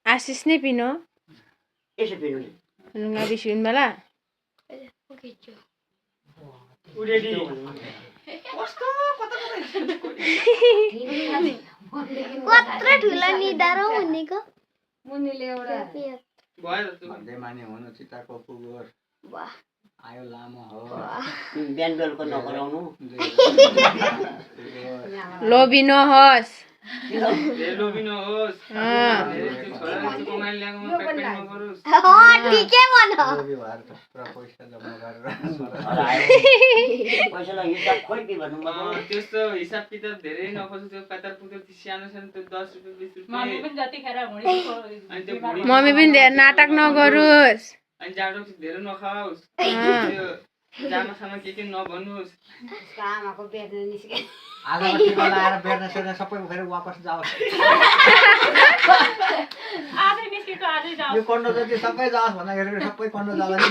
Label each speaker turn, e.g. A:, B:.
A: आशिष नै पिनो
B: यसो पिनु नि
A: लुङ्गा बिसुन बेला
B: उडेडी
C: कत्रो ठुलो निदारो हुनेको
D: मुनिले एउटा
B: भयो त
E: भन्दै माने हुनु चिताको पुगोर
C: वाह
E: आयो लामो हो
B: बिहान बेलुका नगराउनु
A: लोभी नहोस्
B: लोभी नहोस् छोराले कमाइ ल्याएको पेट नगरोस्
C: ठिकै भन
E: लोभी भएर पुरा पैसा जम्मा गरेर
B: पैसालाई हिसाब खोइ के भन्नु
F: त्यस्तो हिसाब किताब धेरै नखोज्नु त्यो कतार पुग्यो त्यो सानो सानो त्यो 10 रुपैयाँ 20 रुपैयाँ
D: मम्मी पनि जति खेर हुँडी
F: अनि त्यो बुढी
A: मम्मी पनि धेरै नाटक नगरोस्
F: अनि जाडो धेरै नखाओस् त्यो जामाखामा के नभन्नुहोस्
D: आमाको बेर्न निस्के
E: आजको टिका लाएर बेर्न सेर्न सबै उखेर वापस जाओस्
D: आजै निस्केको आजै जाऊ
E: यो कन्डो जति सबै जाओस् भन्दाखेरि सबै कन्डो जाला नि